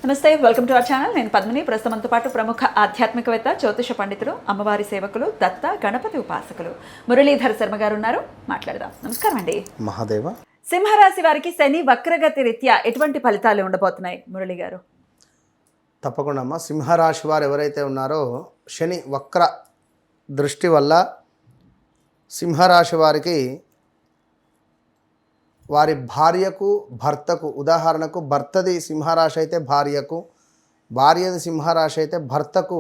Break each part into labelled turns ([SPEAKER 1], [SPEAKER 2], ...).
[SPEAKER 1] నమస్తే, welcome to our channel. నేను పద్మిని. ప్రస్తుతంతో పాటు ప్రముఖ ఆధ్యాత్మికవేత్త, జ్యోతిష పండితులు, అమ్మవారి సేవకులు, దత్త గణపతి ఉపాసకులు మురళీధర్ శర్మ గారు ఉన్నారు. మాట్లాడదాం. నమస్కారం అండి.
[SPEAKER 2] మహాదేవ.
[SPEAKER 1] సింహరాశి వారికి శని వక్రగతి రీత్యా ఎటువంటి ఫలితాలు ఉండబోతున్నాయి మురళి గారు?
[SPEAKER 2] తప్పకుండా అమ్మ. సింహరాశి వారు ఎవరైతే ఉన్నారో శని వక్ర దృష్టి వల్ల సింహరాశి వారికి వారి భార్యకు భర్తకు, ఉదాహరణకు భర్తది సింహరాశి అయితే భార్యకు, భార్యది సింహరాశి అయితే భర్తకు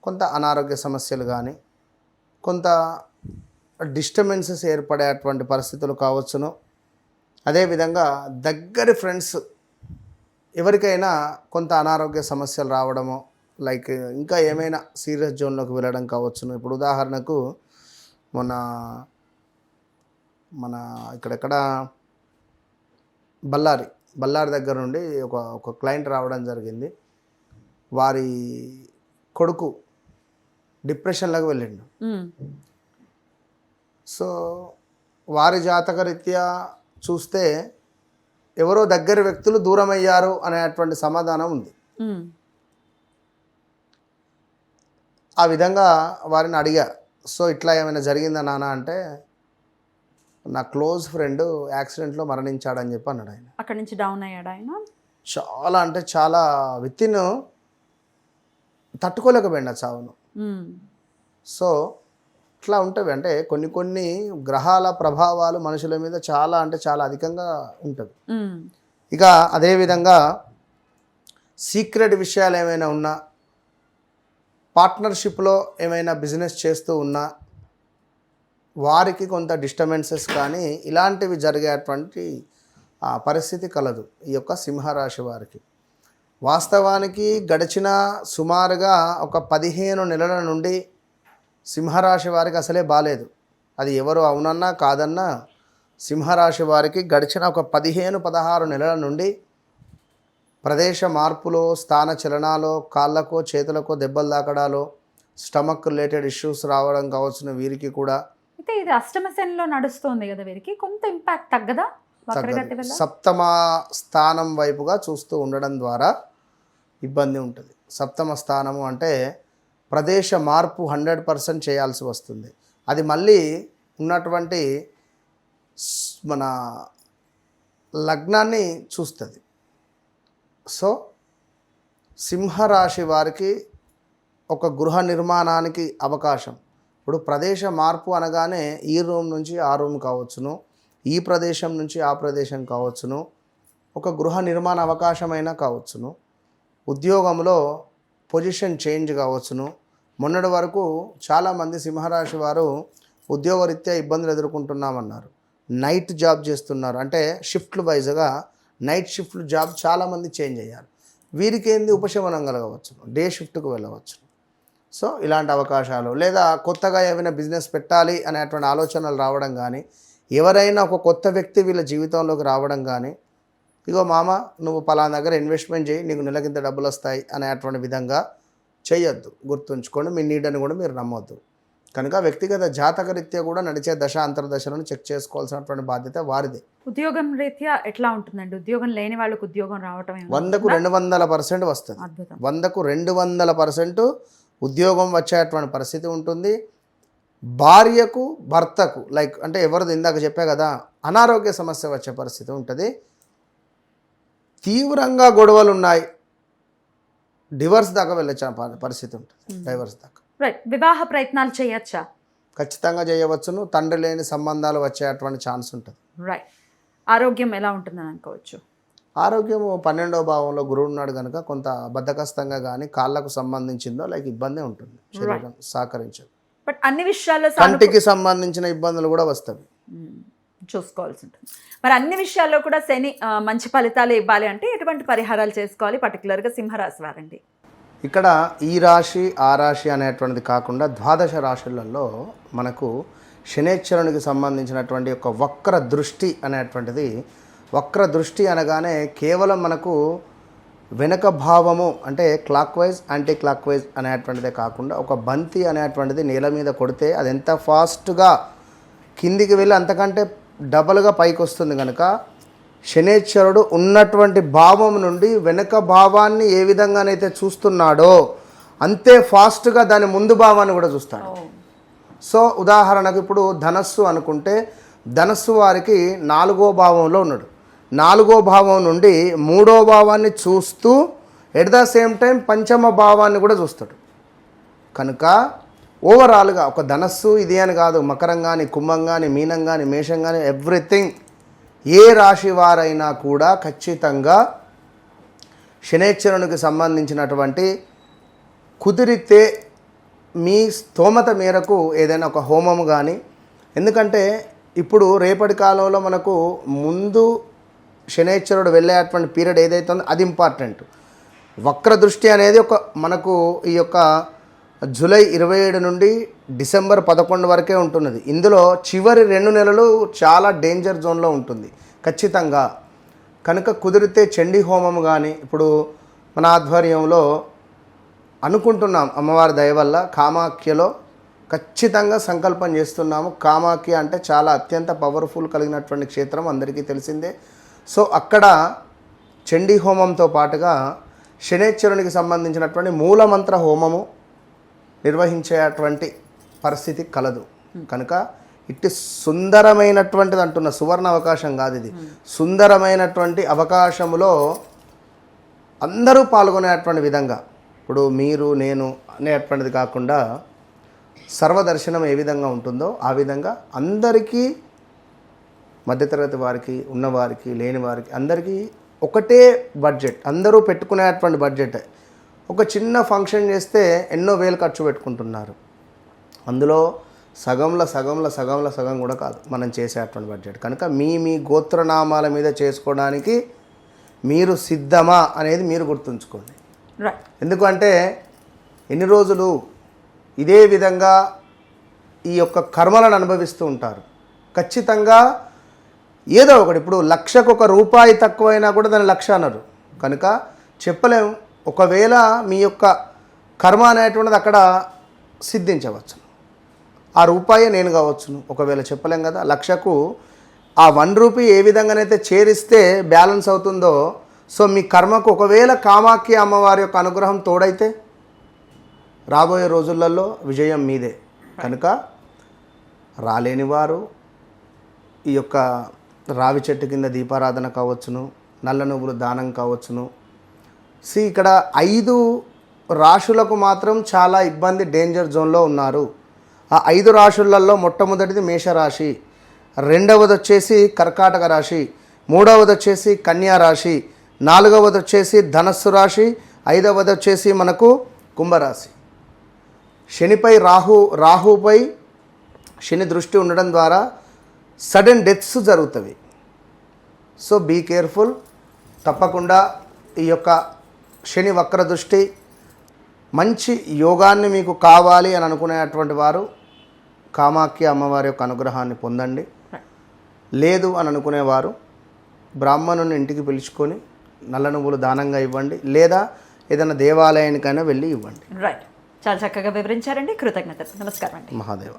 [SPEAKER 2] కొంత అనారోగ్య సమస్యలు కానీ కొంత డిస్టర్బెన్సెస్ ఏర్పడేటువంటి పరిస్థితులు కావచ్చును. అదేవిధంగా దగ్గరి ఫ్రెండ్స్ ఎవరికైనా కొంత అనారోగ్య సమస్యలు రావడము, లైక్ ఇంకా ఏమైనా సీరియస్ జోన్లోకి వెళ్ళడం కావచ్చును. ఇప్పుడు ఉదాహరణకు మన ఇక్కడెక్కడ బళ్ళారి దగ్గర నుండి ఒక క్లయింట్ రావడం జరిగింది. వారి కొడుకు డిప్రెషన్లోకి వెళ్ళిండు. సో వారి జాతక రీత్యా చూస్తే ఎవరో దగ్గర వ్యక్తులు దూరం అయ్యారు అనేటువంటి సమాధానం ఉంది. ఆ విధంగా వారిని అడిగా, సో ఇట్లా ఏమైనా జరిగిందా నాన్న అంటే, నా క్లోజ్ ఫ్రెండ్ యాక్సిడెంట్లో మరణించాడని చెప్పి అన్నాడు. ఆయన
[SPEAKER 1] అక్కడి నుంచి డౌన్ అయ్యాడు. ఆయన
[SPEAKER 2] చాలా అంటే చాలా వితిన్ తట్టుకోలేకపోయింది ఆ చావును. సో ఇట్లా ఉంటుంది. అంటే కొన్ని గ్రహాల ప్రభావాలు మనుషుల మీద చాలా అంటే చాలా అధికంగా ఉంటుంది. ఇక అదేవిధంగా సీక్రెట్ విషయాలు ఏమైనా ఉన్నా, పార్ట్నర్షిప్లో ఏమైనా బిజినెస్ చేస్తూ ఉన్నా వారికి కొంత డిస్టర్బెన్సెస్ కానీ ఇలాంటివి జరిగేటువంటి పరిస్థితి కలదు ఈ యొక్క సింహరాశి వారికి. వాస్తవానికి గడిచిన సుమారుగా ఒక 15 నెలల నుండి సింహరాశి వారికి అసలే బాలేదు. అది ఎవరు అవునన్నా కాదన్నా సింహరాశి వారికి గడిచిన ఒక 15-16 నెలల నుండి ప్రదేశ మార్పులో, స్థాన చలనాలో, కాళ్ళకో చేతులకో దెబ్బలు తాకడాలో, స్టమక్ రిలేటెడ్ ఇష్యూస్ రావడం కావచ్చును. వీరికి కూడా
[SPEAKER 1] అయితే ఇది అష్టమ శనిలో నడుస్తుంది కదా, వీరికి కొంత ఇంపాక్ట్ తగ్గదా?
[SPEAKER 2] సప్తమ స్థానం వైపుగా చూస్తూ ఉండడం ద్వారా ఇబ్బంది ఉంటుంది. సప్తమ స్థానము అంటే ప్రదేశ మార్పు 100% చేయాల్సి వస్తుంది. అది మళ్ళీ ఉన్నటువంటి మన లగ్నాన్ని చూస్తుంది. సో సింహరాశి వారికి ఒక గృహ నిర్మాణానికి అవకాశం. ఇప్పుడు ప్రదేశ మార్పు అనగానే ఈ రూమ్ నుంచి ఆ రూమ్ కావచ్చును, ఈ ప్రదేశం నుంచి ఆ ప్రదేశం కావచ్చును, ఒక గృహ నిర్మాణ అవకాశమైనా కావచ్చును, ఉద్యోగంలో పొజిషన్ చేంజ్ కావచ్చును. మొన్నటి వరకు చాలామంది సింహరాశి వారు ఉద్యోగరీత్యా ఇబ్బందులు ఎదుర్కొంటున్నామన్నారు. నైట్ జాబ్ చేస్తున్నారు అంటే షిఫ్ట్లు వైజ్గా నైట్ షిఫ్ట్లు జాబ్ చాలామంది చేంజ్ అయ్యారు. వీరికి ఏంది ఉపశమనం కలగవచ్చును, డే షిఫ్ట్కు వెళ్ళవచ్చు. సో ఇలాంటి అవకాశాలు, లేదా కొత్తగా ఏమైనా బిజినెస్ పెట్టాలి అనేటువంటి ఆలోచనలు రావడం కానీ, ఎవరైనా ఒక కొత్త వ్యక్తి వీళ్ళ జీవితంలోకి రావడం కానీ, ఇగో మామ నువ్వు పలానా దగ్గర ఇన్వెస్ట్మెంట్ చేయి, నీకు నెలకింత డబ్బులు వస్తాయి అనేటువంటి విధంగా చేయొద్దు. గుర్తుంచుకోండి, మీ నీడని కూడా మీరు నమ్మొద్దు. కనుక వ్యక్తిగత జాతక రీత్యా కూడా నడిచే దశ అంతర్దశలను చెక్ చేసుకోవాల్సినటువంటి బాధ్యత వారిదే.
[SPEAKER 1] ఉద్యోగం రీత్యా ఎట్లా ఉంటుందండి? ఉద్యోగం లేని వాళ్ళకు ఉద్యోగం రావటం
[SPEAKER 2] 100కు 200% వస్తుంది. 100కు 200% ఉద్యోగం వచ్చేటువంటి పరిస్థితి ఉంటుంది. భార్యకు భర్తకు లైక్ అంటే ఎవరిది ఇందాక చెప్పా కదా, అనారోగ్య సమస్య వచ్చే పరిస్థితి ఉంటుంది. తీవ్రంగా గొడవలు ఉన్నాయి, డివర్స్ దాకా వెళ్ళే పరిస్థితి ఉంటుంది. డైవర్స్ దాకా.
[SPEAKER 1] రైట్. వివాహ ప్రయత్నాలు చేయొచ్చా?
[SPEAKER 2] ఖచ్చితంగా చేయవచ్చును. తండ్రి లేని సంబంధాలు వచ్చేటువంటి ఛాన్స్ ఉంటుంది.
[SPEAKER 1] రైట్. ఆరోగ్యం ఎలా ఉంటుందని అనుకోవచ్చు?
[SPEAKER 2] ఆరోగ్యము 12వ భావంలో గురువు ఉన్నాడు కనుక కొంత బద్ధకస్తంగా కానీ కాళ్ళకు సంబంధించిందో లైక్ ఇబ్బంది ఉంటుంది. శరీరం సహకరించదు.
[SPEAKER 1] బట్ అన్ని విషయాల్లో
[SPEAKER 2] కంటికి సంబంధించిన ఇబ్బందులు కూడా వస్తాయి,
[SPEAKER 1] చూసుకోవాల్సి ఉంటుంది. మరి అన్ని విషయాల్లో కూడా శని మంచి ఫలితాలు ఇవ్వాలి అంటే ఎటువంటి పరిహారాలు చేసుకోవాలి పర్టికులర్గా సింహరాశి వారండి?
[SPEAKER 2] ఇక్కడ ఈ రాశి ఆ రాశి అనేటువంటిది కాకుండా ద్వాదశ రాశులలో మనకు శనేశ్వరునికి సంబంధించినటువంటి ఒక వక్ర దృష్టి అనేటువంటిది. వక్ర దృష్టి అనగానే కేవలం మనకు వెనక భావము అంటే clockwise anticlockwise అనేటువంటిదే కాకుండా ఒక బంతి అనేటువంటిది నేల మీద కొడితే అది ఎంత ఫాస్ట్గా కిందికి వెళ్ళి అంతకంటే డబల్గా పైకి వస్తుంది కనుక శనేశ్వరుడు ఉన్నటువంటి భావం నుండి వెనుక భావాన్ని ఏ విధంగానైతే చూస్తున్నాడో అంతే ఫాస్ట్గా దాని ముందు భావాన్ని కూడా చూస్తాడు. సో ఉదాహరణకు ఇప్పుడు ధనస్సు అనుకుంటే ధనస్సు వారికి 4వ భావంలో ఉన్నాడు. 4వ భావం నుండి 3వ భావాన్ని చూస్తూ ఎట్ ద సేమ్ టైం పంచమ భావాన్ని కూడా చూస్తాడు. కనుక ఓవరాల్గా ఒక ధనస్సు ఇది అని కాదు, మకరం కానీ, కుంభం కానీ, మీనం కానీ, మేషం కానీ, ఎవ్రీథింగ్ ఏ రాశి వారైనా కూడా ఖచ్చితంగా శనేశ్వరునికి సంబంధించినటువంటి కుదిరితే మీ స్తోమత మేరకు ఏదైనా ఒక హోమము కానీ, ఎందుకంటే ఇప్పుడు రేపటి కాలంలో మనకు ముందు శనేశ్వరుడు వెళ్ళేటువంటి పీరియడ్ ఏదైతే ఉందో అది ఇంపార్టెంట్. వక్ర దృష్టి అనేది ఒక మనకు ఈ యొక్క జూలై 27 నుండి డిసెంబర్ 11 వరకే ఉంటున్నది. ఇందులో చివరి 2 నెలలు చాలా డేంజర్ జోన్లో ఉంటుంది ఖచ్చితంగా. కనుక కుదిరితే చండీ హోమం కానీ ఇప్పుడు మన ఆధ్వర్యంలో అనుకుంటున్నాం, అమ్మవారి దయ వల్ల కామాఖ్యలో ఖచ్చితంగా సంకల్పం చేస్తున్నాము. కామాఖ్య అంటే చాలా అత్యంత పవర్ఫుల్ కలిగినటువంటి క్షేత్రం అందరికీ తెలిసిందే. సో అక్కడ చండీ హోమంతో పాటుగా శనేశ్వరునికి సంబంధించినటువంటి మూలమంత్ర హోమము నిర్వహించేటువంటి పరిస్థితి కలదు. కనుక ఇట్టి సుందరమైనటువంటిది అంటున్న సువర్ణ అవకాశం కాదు ఇది, సుందరమైనటువంటి అవకాశములో అందరూ పాల్గొనేటువంటి విధంగా, ఇప్పుడు మీరు నేను అనేటువంటిది కాకుండా సర్వదర్శనం ఏ విధంగా ఉంటుందో ఆ విధంగా అందరికీ, మధ్యతరగతి వారికి, ఉన్నవారికి, లేని వారికి అందరికీ ఒకటే బడ్జెట్, అందరూ పెట్టుకునేటువంటి బడ్జెట్. ఒక చిన్న ఫంక్షన్ చేస్తే ఎన్నో వేలు ఖర్చు పెట్టుకుంటున్నారు. అందులో సగం కూడా కాదు మనం చేసేటువంటి బడ్జెట్. కనుక మీ గోత్రనామాల మీద చేసుకోవడానికి మీరు సిద్ధమా అనేది మీరు గుర్తుంచుకోండి. ఎందుకంటే ఎన్ని రోజులు ఇదే విధంగా ఈ యొక్క కర్మలను అనుభవిస్తూ ఉంటారు. ఖచ్చితంగా ఏదో ఒకటి, ఇప్పుడు లక్షకు ₹1 తక్కువైనా కూడా దాన్ని 1,00,000 అన్నారు. కనుక చెప్పలేము, ఒకవేళ మీ యొక్క కర్మ అనేటువంటిది అక్కడ సిద్ధించవచ్చు. ఆ రూపాయే నేను కావచ్చును, ఒకవేళ చెప్పలేం కదా. 1,00,000కు ఆ ₹1 ఏ విధంగానైతే చేరిస్తే బ్యాలెన్స్ అవుతుందో, సో మీ కర్మకు ఒకవేళ కామాఖ్య అమ్మవారి యొక్క అనుగ్రహం తోడైతే రాబోయే రోజులలో విజయం మీదే. కనుక రాలేని వారు ఈ యొక్క రావి చెట్టు కింద దీపారాధన కావచ్చును, నల్ల నువ్వులు దానం కావచ్చును. ఇక్కడ 5 రాశులకు మాత్రం చాలా ఇబ్బంది, డేంజర్ జోన్లో ఉన్నారు. ఆ 5 రాశులలో మొట్టమొదటిది మేషరాశి, రెండవది వచ్చేసి కర్కాటక రాశి, మూడవది వచ్చేసి కన్యా రాశి, నాలుగవది వచ్చేసి ధనస్సు రాశి, ఐదవది వచ్చేసి మనకు కుంభరాశి. శనిపై రాహుపై శని దృష్టి ఉండడం ద్వారా సడన్ డెత్స్ జరుగుతాయి. So be careful. తప్పకుండా ఈ యొక్క శని వక్ర దృష్టి, మంచి యోగాన్ని మీకు కావాలి అని అనుకునేటువంటి వారు కామాఖ్య అమ్మవారి యొక్క అనుగ్రహాన్ని పొందండి. లేదు అని అనుకునేవారు బ్రాహ్మణుని ఇంటికి పిలుచుకొని నల్ల నువ్వులు దానంగా ఇవ్వండి, లేదా ఏదైనా దేవాలయానికైనా వెళ్ళి ఇవ్వండి.
[SPEAKER 1] రైట్, చాలా చక్కగా వివరించారండి. కృతజ్ఞతలు. నమస్కారం అండి.
[SPEAKER 2] మహాదేవ.